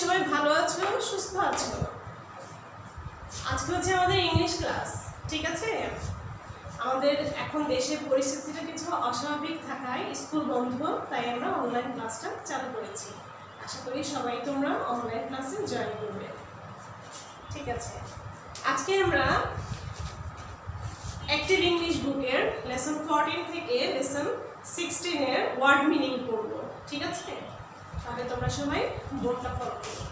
সবাই ভালো আছো, সুস্থ আছো। আজকে হচ্ছে আমাদের ইংলিশ ক্লাস, ঠিক আছে? আমাদের এখন দেশের পরিস্থিতিটা কিছু অস্বাভাবিক থাকায় স্কুল বন্ধ, তাই আমরা অনলাইন ক্লাসটা চালু করেছি। আশা করি সবাই তোমরা অনলাইন ক্লাসে জয়েন করবে, ঠিক আছে? আজকে আমরা অ্যাক্টিভ ইংলিশ বুকের লেসন 14 থেকে লেসন 16 এর ওয়ার্ড মিনিং পড়ব, ঠিক আছে? তাহলে তোমরা সবাই বোর্ডটা ফলো করো।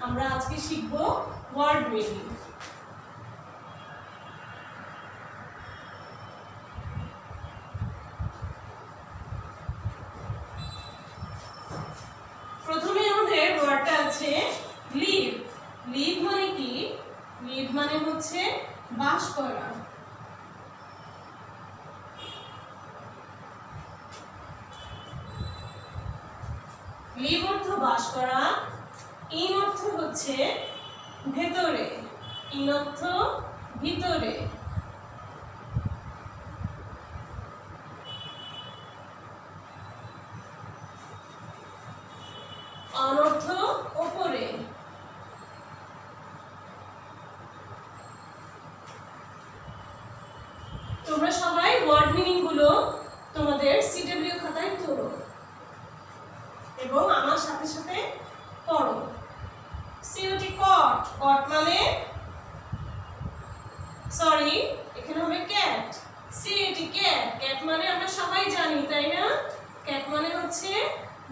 আমরা আজকে শিখব ওয়ার্ড মিনিং। প্রথমে আমাদের ওয়ার্ডটা আছে লিভ। লিভ মানে কি? লিভ মানে হচ্ছে বাস করা। লিভ অর্থ বাস করা, ইন অর্থ হচ্ছে ভেতরে, ইন অর্থ ভিতরে। অন অর্থ উপরে। তোমরা সবাই ওয়ার্ড মিনিং গুলো তোমাদের সিডব্লিউ খাতায় তোলো এবং আমার সাথে সাথে পড়ো। সিওটি কট, কট মানে সরি এখানে হবে ক্যাট। সিএটি ক্যাট, ক্যাট মানে আমরা সবাই জানি, তাই না? ক্যাট মানে হচ্ছে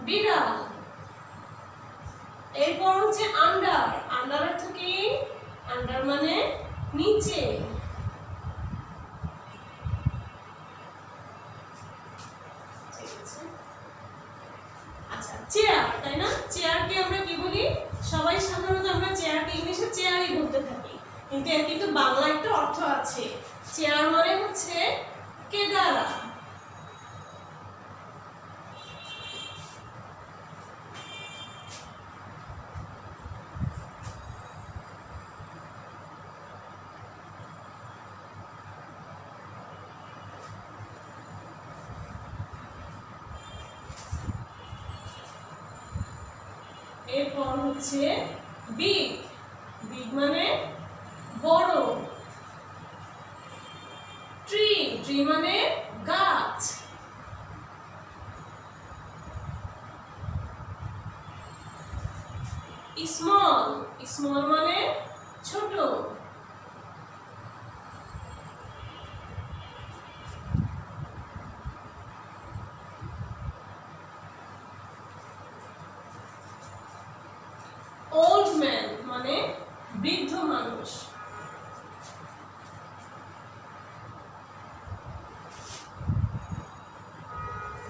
বিড়াল। এরপর হচ্ছে আন্ডার। আন্ডার অর্থ কি? আন্ডার মানে নিচে। আচ্ছা, চেয়ার, তাই না? চেয়ারকে আমরা কি বলি? সবাই সাধারণত আমরা চেয়ারকে ইংলিশে চেয়ারই বলতে থাকি, কিন্তু এর কিন্তু বাংলা একটা অর্থ আছে। চেয়ার মানে হচ্ছে কেদারা। এরপর হচ্ছে বিগ। বিগ মানে বড়। ট্রি, ট্রি মানে গাছ। স্মল, স্মল মানে ছোট। ওল্ড ম্যান মানে বৃদ্ধ মানুষ।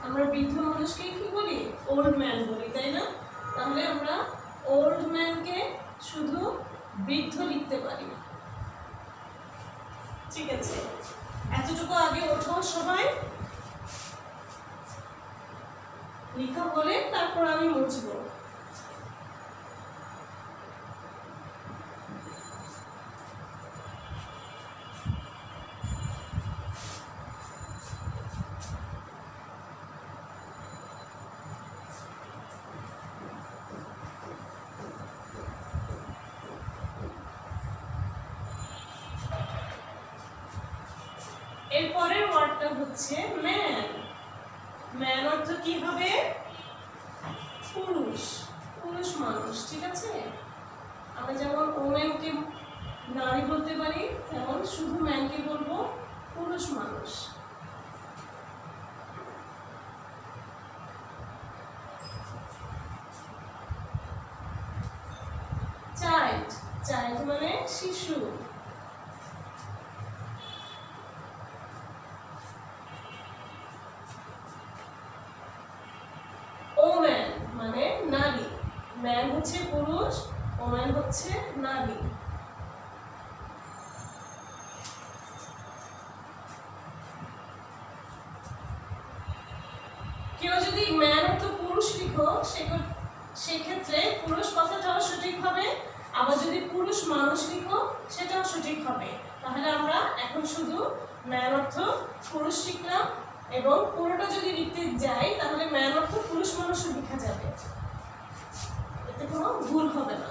আমরা বৃদ্ধ মানুষকে কি বলি? ওল্ড ম্যান বলি, তাই না? তাহলে আমরা ওল্ড ম্যানকে শুধু বৃদ্ধ লিখতে পারি, ঠিক আছে? এতটুকু আগে ওঠো সবাই, লিখা বলে তারপর আমি মুছবো। এরপরের ওয়ার্ডটা হচ্ছে ম্যান। ম্যান অর্থ কি হবে? পুরুষ, পুরুষ মানুষ, ঠিক আছে? আমরা যেমন ওমেনকে নারী বলতে পারি, তেমন শুধু ম্যানকে বলবো পুরুষ মানুষ। child চাইল্ড মানে শিশু। ওম্যান মানে নারী। ম্যান হচ্ছে পুরুষ, ওম্যান হচ্ছে নারী। কেউ যদি ম্যান অর্থ পুরুষ লিখো সেক্ষেত্রে পুরুষ কথাটাও সঠিক হবে, আবার যদি পুরুষ মানুষ লিখো সেটাও সঠিক হবে। তাহলে আমরা এখন শুধু ম্যান অর্থ পুরুষ শিখলাম, এবং পুরোটা যদি লিখতে যাই তাহলে ম্যান অর্থ পুরুষ মানুষও লেখা যাবে, এতে কোনো ভুল হবে না।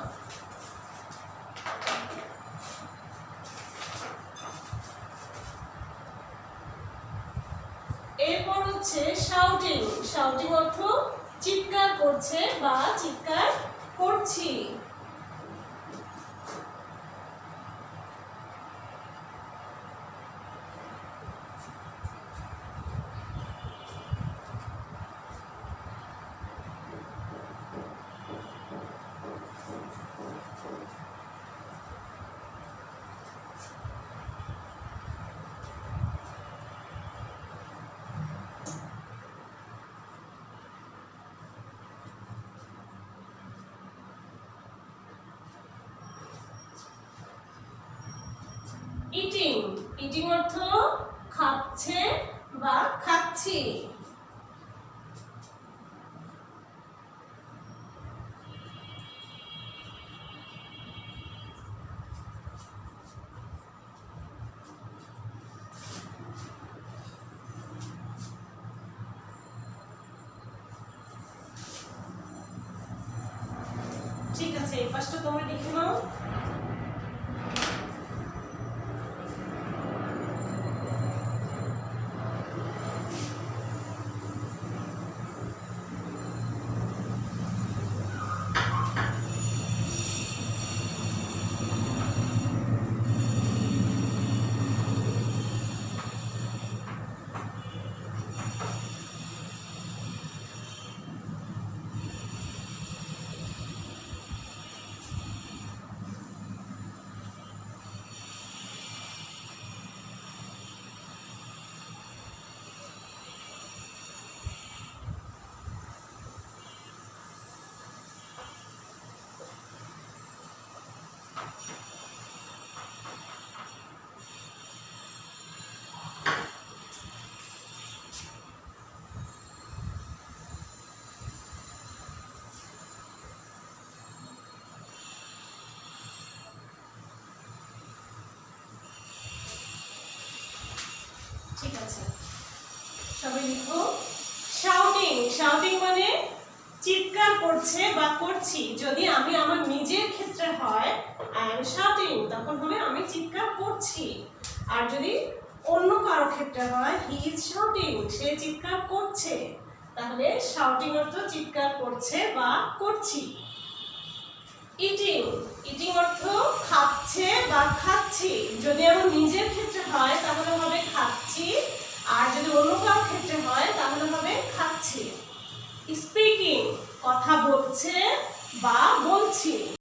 এরপর হচ্ছে শাউটিং। শাউটিং অর্থ চিৎকার করছে বা চিৎকার করছি। ইটিং। ইটিং অর্থ খাচ্ছে বা খাচ্ছি। ঠিক আছে, এই পাশটা তোমরা লিখে নাও। ঠিক আছে, সবাই লিখো শাউটিং। শাউটিং মানে চিৎকার করছে বা করছি। যদি আমি আমার নিজের ক্ষেত্রে হয় আই এম শাউটিং, তখন হবে আমি চিৎকার করছি। আর যদি অন্য কারো ক্ষেত্রে হয় হি ইজ শাউটিং, সে চিৎকার করছে, তাহলে শাউটিং অর্থ চিৎকার করছে বা করছি। ইটিং। ইটিং অর্থ খাচ্ছে বা খাচ্ছি। যদি আমার নিজের ক্ষেত্রে হয় তাহলে হবে খাচ্ছি, আর যদি অন্য কারোর ক্ষেত্রে হয় তাহলে হবে খাচ্ছি। স্পিকিং কথা বলছে বা বলছি।